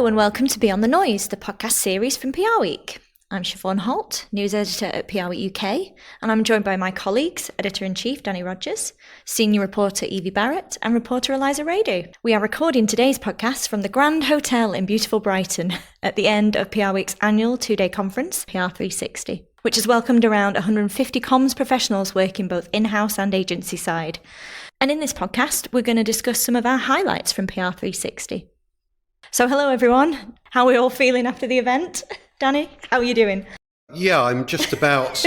Hello and welcome to Beyond the Noise, the podcast series from PRWeek. I'm Siobhan Holt, news editor at PRWeek UK, and I'm joined by my colleagues, Editor-in-Chief Danny Rogers, Senior Reporter Evie Barrett, and Reporter Eliza Wiredu. We are recording today's podcast from the Grand Hotel in beautiful Brighton at the end of PRWeek's annual two-day conference, PR360, which has welcomed around 150 comms professionals working both in-house and agency side. And in this podcast, we're going to discuss some of our highlights from PR360. So hello everyone, how are we all feeling after the event? Danny, how are you doing? Yeah, I'm just about,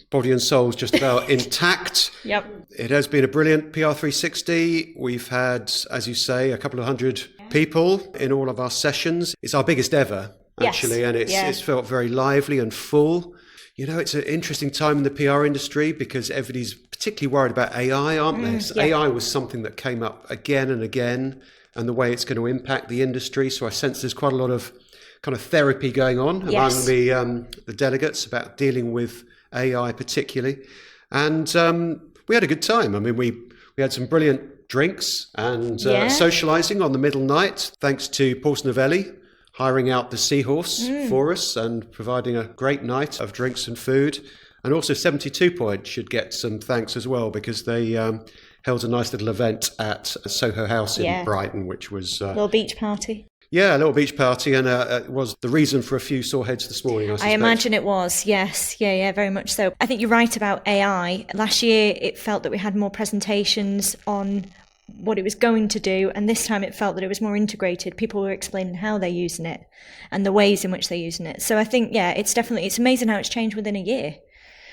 body and soul's just about intact. Yep. It has been a brilliant PR360. We've had, as you say, a couple of hundred people in all of our sessions. It's our biggest ever, actually, yes. And it's felt very lively and full. You know, it's an interesting time in the PR industry because everybody's particularly worried about AI, aren't they? So AI was something that came up again and again, and the way it's going to impact the industry. So I sense there's quite a lot of kind of therapy going on among the delegates about dealing with AI particularly. And we had a good time. I mean, we had some brilliant drinks and socialising on the middle night, thanks to Paul Novelli hiring out the Seahorse for us and providing a great night of drinks and food. And also 72 Point should get some thanks as well because they held a nice little event at Soho House in Brighton, which was a little beach party. Yeah, a little beach party, and it was the reason for a few sore heads this morning, I suspect. I imagine it was, yes. Yeah, very much so. I think you're right about AI. Last year, it felt that we had more presentations on what it was going to do, and this time it felt that it was more integrated. People were explaining how they're using it and the ways in which they're using it. So I think, it's amazing how it's changed within a year.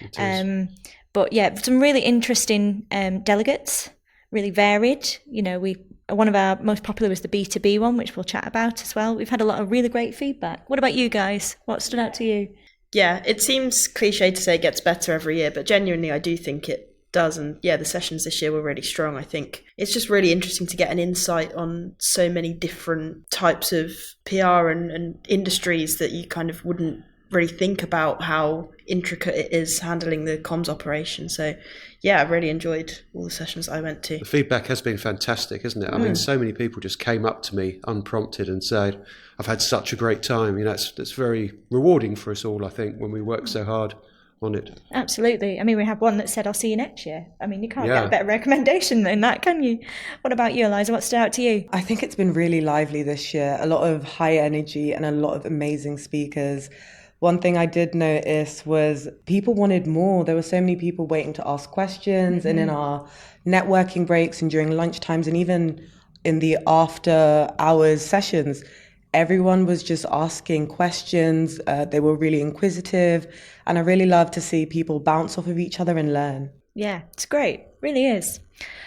It is. But yeah, some really interesting delegates, really varied. You know, one of our most popular was the B2B one, which we'll chat about as well. We've had a lot of really great feedback. What about you guys? What stood out to you? Yeah, it seems cliche to say it gets better every year, but genuinely I do think it does. And yeah, the sessions this year were really strong. I think it's just really interesting to get an insight on so many different types of PR and industries that you kind of wouldn't really think about how intricate it is handling the comms operation. So yeah, I really enjoyed all the sessions I went to. The feedback has been fantastic, isn't it? I mean, so many people just came up to me unprompted and said, I've had such a great time. You know, that's very rewarding for us all, I think, when we work so hard on it. Absolutely. I mean, we have one that said, I'll see you next year. I mean, you can't get a better recommendation than that, can you? What about you, Eliza? What stood out to you? I think it's been really lively this year. A lot of high energy and a lot of amazing speakers. One thing I did notice was people wanted more. There were so many people waiting to ask questions, and in our networking breaks and during lunchtimes and even in the after hours sessions, everyone was just asking questions. They were really inquisitive, and I really love to see people bounce off of each other and learn. Yeah, it's great. Really is.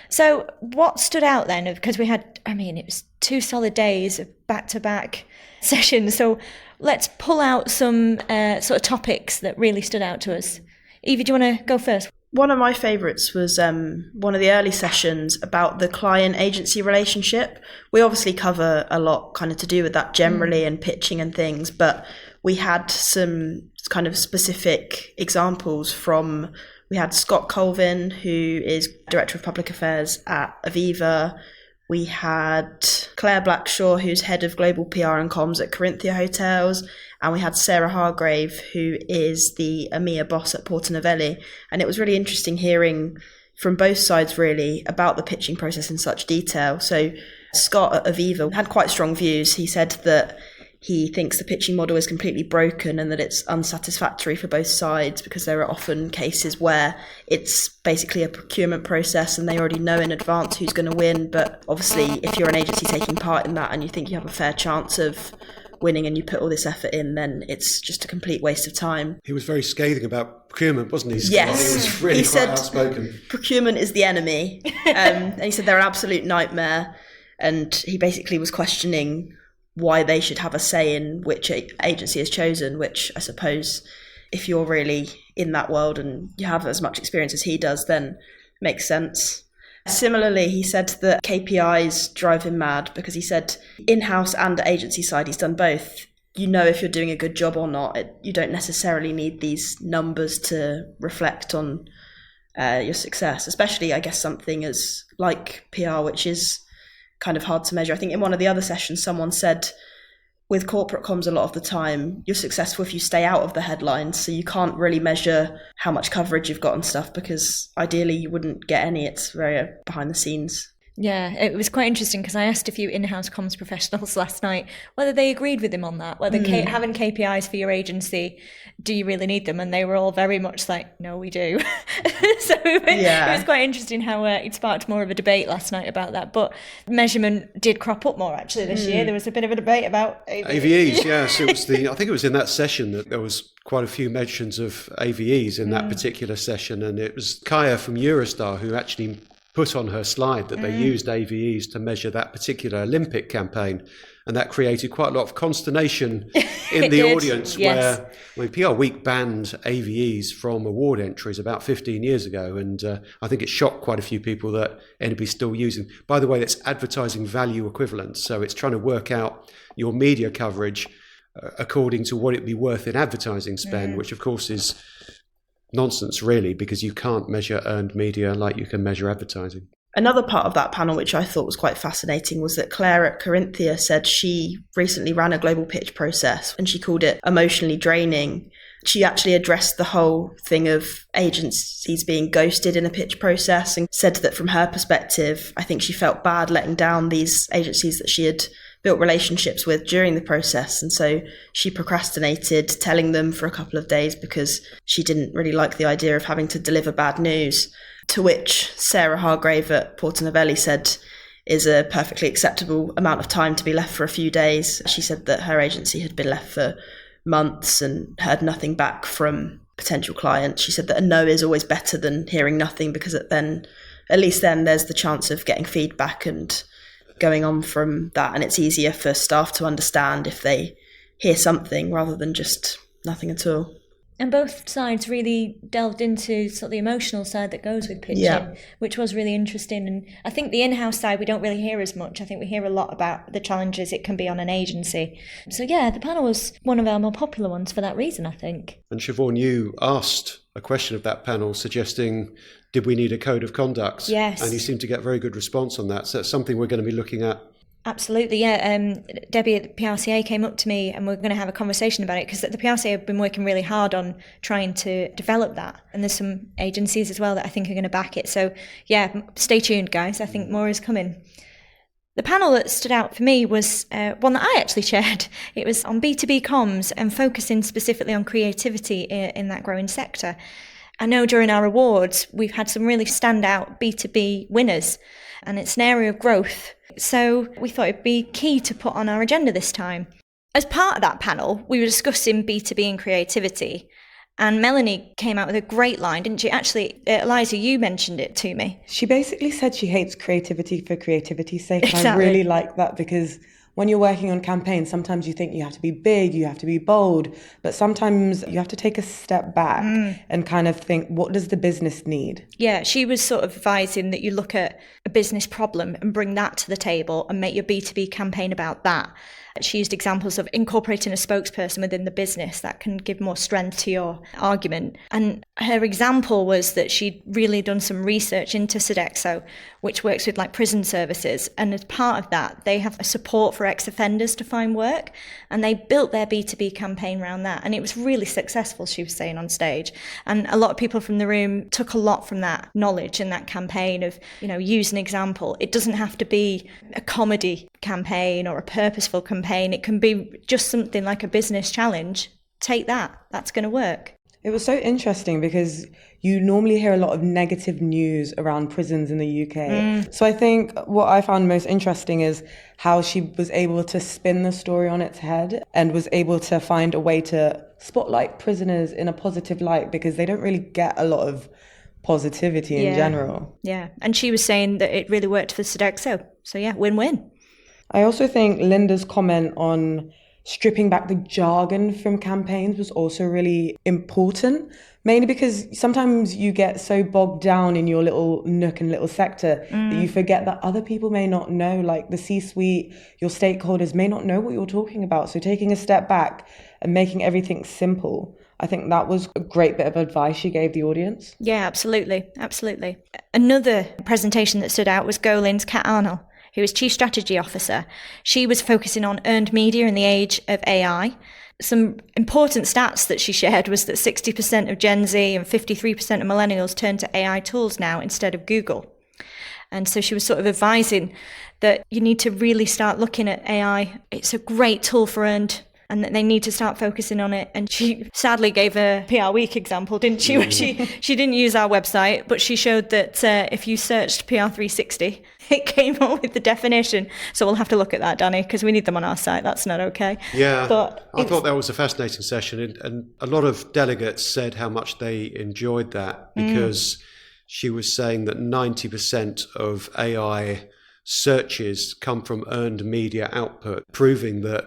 So what stood out then? Because it was 2 solid days of back-to-back sessions. So let's pull out some sort of topics that really stood out to us. Evie, do you want to go first? One of my favourites was one of the early sessions about the client-agency relationship. We obviously cover a lot kind of to do with that generally and pitching and things, but we had some kind of specific examples we had Scott Colvin, who is Director of Public Affairs at Aviva. We had Claire Blackshaw, who's Head of Global PR and Comms at Corinthia Hotels. And we had Sarah Hargrave, who is the EMEA boss at Porter Novelli. And it was really interesting hearing from both sides, really, about the pitching process in such detail. So Scott at Aviva had quite strong views. He said that he thinks the pitching model is completely broken and that it's unsatisfactory for both sides because there are often cases where it's basically a procurement process and they already know in advance who's going to win. But obviously, if you're an agency taking part in that and you think you have a fair chance of winning and you put all this effort in, then it's just a complete waste of time. He was very scathing about procurement, wasn't he? Yes. He was really quite outspoken. Procurement is the enemy. And he said they're an absolute nightmare. And he basically was questioning why they should have a say in which agency is chosen, which I suppose if you're really in that world and you have as much experience as he does, then makes sense. Similarly, he said that KPIs drive him mad because he said in-house and agency side, he's done both. You know if you're doing a good job or not. You don't necessarily need these numbers to reflect on your success, especially, I guess, something as like PR, which is kind of hard to measure. I think in one of the other sessions, someone said with corporate comms, a lot of the time, you're successful if you stay out of the headlines. So you can't really measure how much coverage you've got and stuff, because ideally you wouldn't get any. It's very behind the scenes. Yeah, it was quite interesting because I asked a few in-house comms professionals last night whether they agreed with him on that, whether having KPIs for your agency, do you really need them? And they were all very much like, no, we do. So it was quite interesting how it sparked more of a debate last night about that. But measurement did crop up more actually this year. There was a bit of a debate about AVEs. Yeah, so it was I think it was in that session that there was quite a few mentions of AVEs in that particular session, and it was Kaya from Eurostar who actually put on her slide that they used AVEs to measure that particular Olympic campaign. And that created quite a lot of consternation in the audience, where PRWeek banned AVEs from award entries about 15 years ago. And I think it shocked quite a few people that anybody's still using. By the way, that's advertising value equivalence. So it's trying to work out your media coverage according to what it'd be worth in advertising spend, which of course is nonsense really, because you can't measure earned media like you can measure advertising. Another part of that panel, which I thought was quite fascinating, was that Claire at Corinthia said she recently ran a global pitch process and she called it emotionally draining. She actually addressed the whole thing of agencies being ghosted in a pitch process and said that from her perspective, I think she felt bad letting down these agencies that she had built relationships with during the process. And so she procrastinated telling them for a couple of days because she didn't really like the idea of having to deliver bad news. To which Sarah Hargrave at Porter Novelli said is a perfectly acceptable amount of time to be left for a few days. She said that her agency had been left for months and heard nothing back from potential clients. She said that a no is always better than hearing nothing, because at least then there's the chance of getting feedback and going on from that, and it's easier for staff to understand if they hear something rather than just nothing at all. And both sides really delved into sort of the emotional side that goes with pitching, which was really interesting. And I think the in-house side we don't really hear as much. I think we hear a lot about the challenges it can be on an agency. So yeah, the panel was one of our more popular ones for that reason, I think. And Siobhan, you asked a question of that panel suggesting, did we need a code of conduct? Yes. And you seem to get very good response on that. So that's something we're going to be looking at. Absolutely, yeah. Debbie at the PRCA came up to me and we're going to have a conversation about it, because the PRCA have been working really hard on trying to develop that. And there's some agencies as well that I think are going to back it. So yeah, stay tuned, guys. I think more is coming. The panel that stood out for me was one that I actually chaired. It was on B2B comms and focusing specifically on creativity in that growing sector. I know during our awards, we've had some really standout B2B winners, and it's an area of growth. So we thought it'd be key to put on our agenda this time. As part of that panel, we were discussing B2B and creativity. And Melanie came out with a great line, didn't she? Actually, Eliza, you mentioned it to me. She basically said she hates creativity for creativity's sake. Exactly. I really like that, because when you're working on campaigns, sometimes you think you have to be big, you have to be bold, but sometimes you have to take a step back and kind of think, what does the business need? Yeah, she was sort of advising that you look at a business problem and bring that to the table and make your B2B campaign about that. She used examples of incorporating a spokesperson within the business that can give more strength to your argument. And her example was that she'd really done some research into Sodexo, which works with like prison services. And as part of that, they have a support for ex-offenders to find work. And they built their B2B campaign around that. And it was really successful, she was saying on stage. And a lot of people from the room took a lot from that knowledge and that campaign of, use an example. It doesn't have to be a comedy campaign or a purposeful campaign. It can be just something like a business challenge. Take that. That's going to work. It was so interesting because you normally hear a lot of negative news around prisons in the UK. So I think what I found most interesting is how she was able to spin the story on its head and was able to find a way to spotlight prisoners in a positive light, because they don't really get a lot of positivity in general. Yeah. And she was saying that it really worked for Sodexo. So yeah, win-win. I also think Linda's comment on stripping back the jargon from campaigns was also really important, mainly because sometimes you get so bogged down in your little nook and little sector that you forget that other people may not know, like the C-suite, your stakeholders may not know what you're talking about. So taking a step back and making everything simple, I think that was a great bit of advice she gave the audience. Yeah, absolutely. Absolutely. Another presentation that stood out was Golin's Kat Arnold. who is Chief Strategy Officer. She was focusing on earned media in the age of AI. Some important stats that she shared was that 60% of Gen Z and 53% of millennials turn to AI tools now instead of Google. And so she was sort of advising that you need to really start looking at AI. It's a great tool for earned, and that they need to start focusing on it. And she sadly gave a PR360 example, didn't she? Where she didn't use our website, but she showed that if you searched PR360, it came up with the definition. So we'll have to look at that, Danny, because we need them on our site. That's not okay. Yeah, but I thought that was a fascinating session. And a lot of delegates said how much they enjoyed that, because she was saying that 90% of AI searches come from earned media output, proving that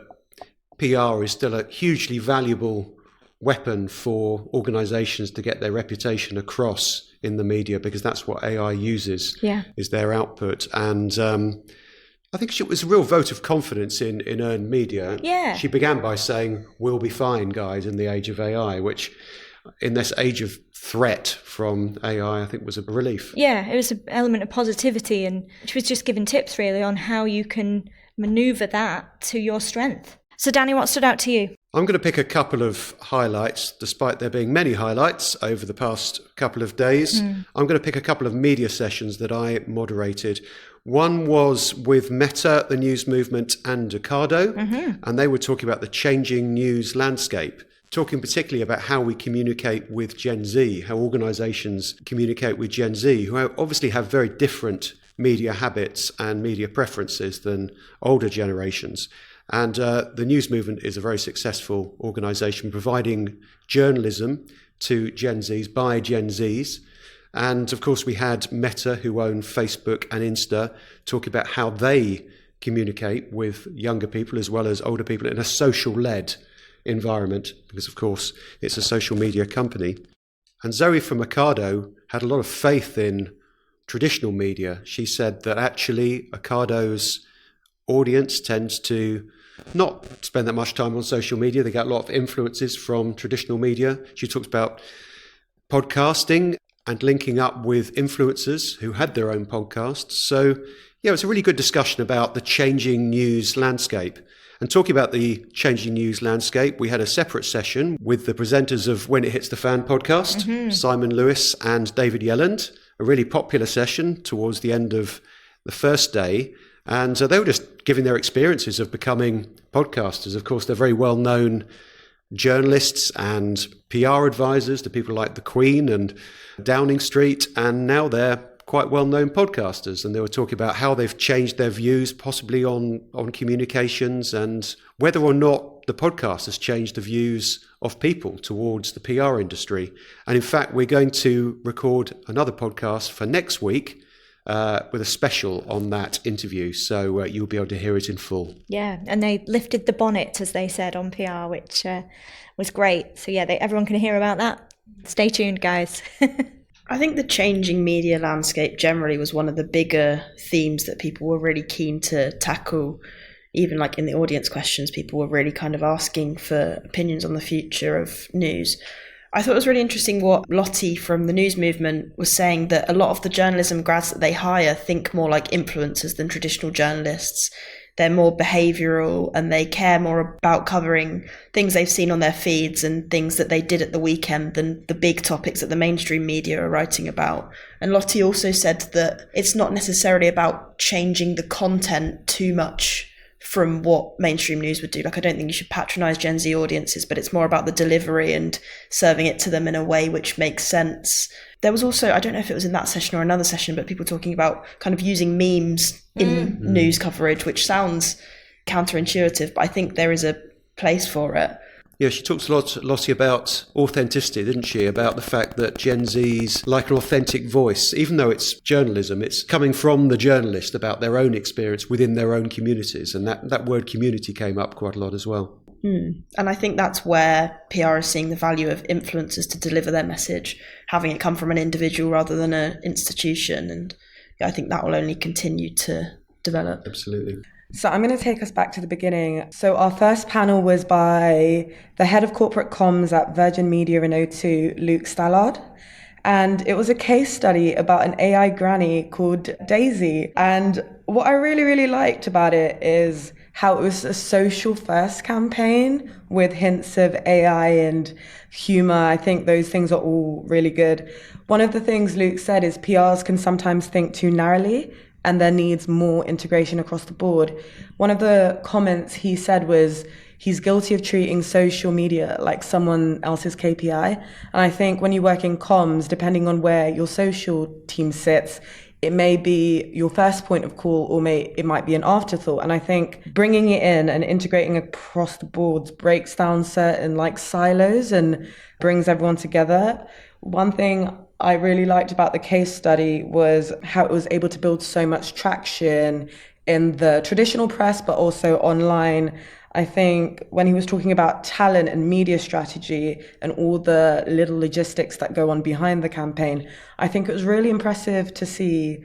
PR is still a hugely valuable weapon for organizations to get their reputation across in the media, because that's what AI uses, is their output. And I think it was a real vote of confidence in earned media. Yeah. She began by saying, "We'll be fine, guys, in the age of AI," which in this age of threat from AI, I think was a relief. Yeah, it was an element of positivity, and she was just giving tips really on how you can maneuver that to your strength. So Danny, what stood out to you? I'm going to pick a couple of highlights, despite there being many highlights over the past couple of days. I'm going to pick a couple of media sessions that I moderated. One was with Meta, the news movement, and Ocado, and they were talking about the changing news landscape, talking particularly about how we communicate with Gen Z, how organizations communicate with Gen Z, who obviously have very different media habits and media preferences than older generations. And the news movement is a very successful organisation providing journalism to Gen Zs by Gen Zs. And of course, we had Meta, who own Facebook and Insta, talking about how they communicate with younger people as well as older people in a social-led environment, because of course, it's a social media company. And Zoe from Ocado had a lot of faith in traditional media. She said that actually Ocado's audience tends to not spend that much time on social media. They get a lot of influences from traditional media. She talks about podcasting and linking up with influencers who had their own podcasts. So yeah, it was a really good discussion about the changing news landscape. And talking about the changing news landscape, we had a separate session with the presenters of When It Hits the Fan podcast, Simon Lewis and David Yelland, a really popular session towards the end of the first day. And they were just giving their experiences of becoming podcasters. Of course, they're very well-known journalists and PR advisors to people like the Queen and Downing Street, and now they're quite well-known podcasters. And they were talking about how they've changed their views, possibly on communications, and whether or not the podcast has changed the views of people towards the PR industry. And in fact, we're going to record another podcast for next week, with a special on that interview, so you'll be able to hear it in full. Yeah, and they lifted the bonnet, as they said on PR, which was great. So yeah, everyone can hear about that. Stay tuned, guys. I think the changing media landscape generally was one of the bigger themes that people were really keen to tackle. Even like in the audience questions, people were really kind of asking for opinions on the future of news. I thought it was really interesting what Lottie from the news movement was saying, that a lot of the journalism grads that they hire think more like influencers than traditional journalists. They're more behavioural and they care more about covering things they've seen on their feeds and things that they did at the weekend than the big topics that the mainstream media are writing about. And Lottie also said that it's not necessarily about changing the content too much from what mainstream news would do. Like, I don't think you should patronise Gen Z audiences, but it's more about the delivery and serving it to them in a way which makes sense. There was also, I don't know if it was in that session or another session, but people talking about kind of using memes in news coverage, which sounds counterintuitive, but I think there is a place for it. Yeah, she talks a lot, Lottie, about authenticity, didn't she? About the fact that Gen Zs like an authentic voice, even though it's journalism, it's coming from the journalist about their own experience within their own communities. And that word community came up quite a lot as well. And I think that's where PR is seeing the value of influencers to deliver their message, having it come from an individual rather than an institution. And I think that will only continue to develop. Absolutely. So I'm going to take us back to the beginning. So our first panel was by the head of corporate comms at Virgin Media in O2, Luke Stallard. And it was a case study about an AI granny called Daisy. And What I really, really liked about it is how it was a social first campaign with hints of AI and humor. I think those things are all really good. One of the things Luke said is PRs can sometimes think too narrowly and there needs more integration across the board. One of the comments he said was he's guilty of treating social media like someone else's KPI. And I think when you work in comms, depending on where your social team sits, it may be your first point of call or it might be an afterthought. And I think bringing it in and integrating across the boards breaks down certain silos and brings everyone together. One thing I really liked about the case study was how it was able to build so much traction in the traditional press, but also online. I think when he was talking about talent and media strategy and all the little logistics that go on behind the campaign, I think it was really impressive to see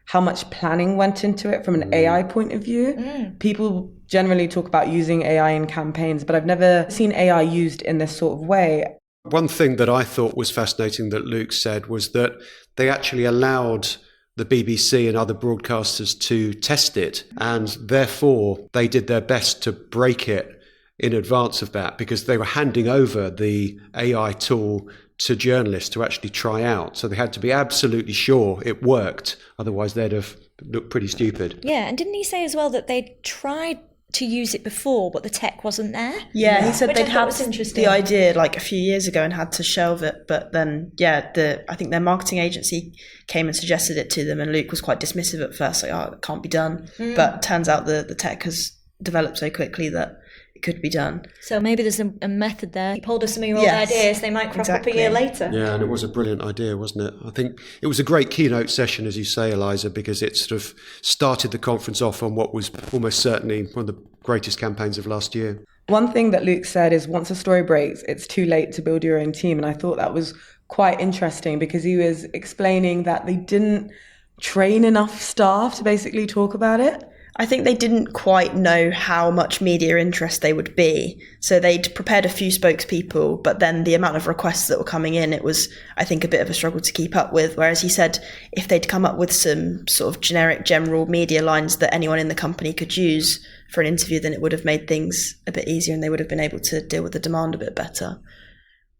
how much planning went into it from an AI point of view. People generally talk about using AI in campaigns, but I've never seen AI used in this sort of way. One thing that I thought was fascinating that Luke said was that they actually allowed the BBC and other broadcasters to test it, and therefore they did their best to break it in advance of that, because they were handing over the AI tool to journalists to actually try out. So they had to be absolutely sure it worked, otherwise they'd have looked pretty stupid. Yeah, and didn't he say as well that they tried to use it before, but the tech wasn't there? Yeah, he said Which they'd had the idea a few years ago and had to shelve it, but then I think their marketing agency came and suggested it to them, and Luke was quite dismissive at first, it can't be done. But turns out the tech has developed so quickly that it could be done. So maybe there's a method there. You pulled us some of your old ideas, they might crop up a year later. Yeah, and it was a brilliant idea, wasn't it? I think it was a great keynote session, as you say, Eliza, because it sort of started the conference off on what was almost certainly one of the greatest campaigns of last year. One thing that Luke said is once a story breaks, it's too late to build your own team. And I thought that was quite interesting because he was explaining that they didn't train enough staff to basically talk about it. I think they didn't quite know how much media interest they would be. So they'd prepared a few spokespeople, but then the amount of requests that were coming in, it was, I think, a bit of a struggle to keep up with. Whereas he said if they'd come up with some sort of general media lines that anyone in the company could use for an interview, then it would have made things a bit easier and they would have been able to deal with the demand a bit better.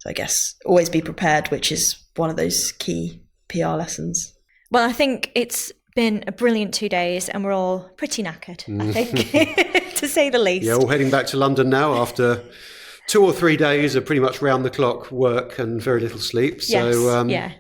So I guess always be prepared, which is one of those key PR lessons. Well, I think it's been a brilliant 2 days and we're all pretty knackered, I think, to say the least. Yeah, all heading back to London now after 2 or 3 days of pretty much round-the-clock work and very little sleep. So, yeah.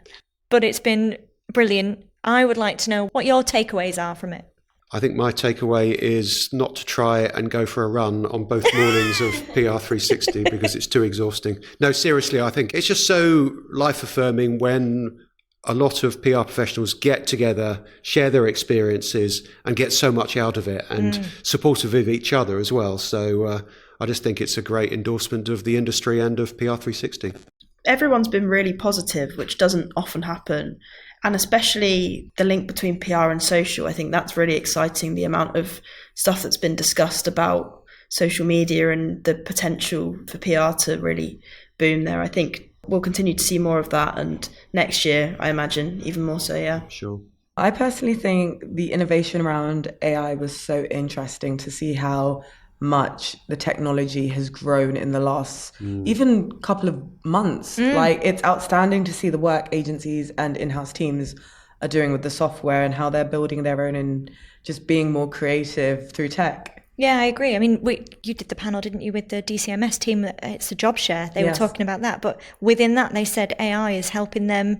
But it's been brilliant. I would like to know what your takeaways are from it. I think my takeaway is not to try and go for a run on both mornings of PR360 because it's too exhausting. No, seriously, I think it's just so life-affirming when a lot of PR professionals get together, share their experiences and get so much out of it and supportive of each other as well. So I just think it's a great endorsement of the industry and of PR360. Everyone's been really positive, which doesn't often happen. And especially the link between PR and social, I think that's really exciting, the amount of stuff that's been discussed about social media and the potential for PR to really boom there. I think we'll continue to see more of that, and next year, I imagine, even more so, yeah. Sure. I personally think the innovation around AI was so interesting to see how much the technology has grown in the last even couple of months. It's outstanding to see the work agencies and in-house teams are doing with the software and how they're building their own and just being more creative through tech. Yeah, I agree. I mean, you did the panel, didn't you, with the DCMS team? It's a job share. They were talking about that. But within that, they said AI is helping them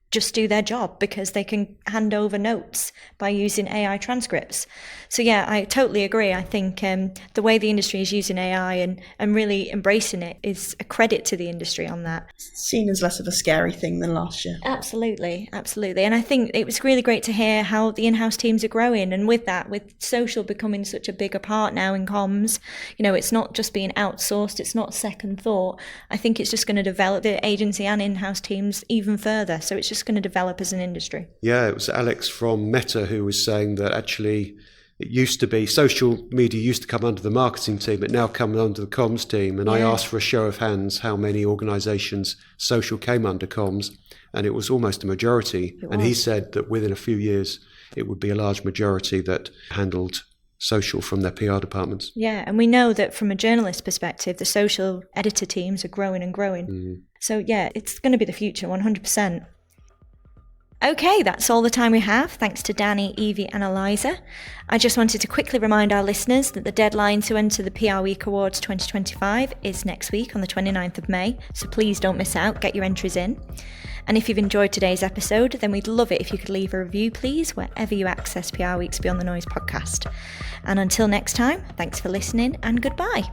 just do their job because they can hand over notes by using AI transcripts. So yeah, I totally agree. I think the way the industry is using AI and really embracing it is a credit to the industry on that. Seen as less of a scary thing than last year. Absolutely. And I think it was really great to hear how the in-house teams are growing. And with that, with social becoming such a bigger part now in comms, it's not just being outsourced, it's not second thought. I think it's just going to develop the agency and in-house teams even further. So it's just going to develop as an industry. Yeah, it was Alex from Meta who was saying that actually It used to be social media used to come under the marketing team. It now comes under the comms team. And I asked for a show of hands how many organisations social came under comms, and it was almost a majority. And he said that within a few years, it would be a large majority that handled social from their PR departments. Yeah, and we know that from a journalist perspective, the social editor teams are growing and growing. So yeah, it's going to be the future, 100%. Okay, that's all the time we have. Thanks to Danny, Evie and Eliza. I just wanted to quickly remind our listeners that the deadline to enter the PR Week Awards 2025 is next week on the 29th of May, so please don't miss out, get your entries in. And if you've enjoyed today's episode, then we'd love it if you could leave a review, please, wherever you access PR Week's Beyond the Noise podcast. And until next time, thanks for listening and goodbye.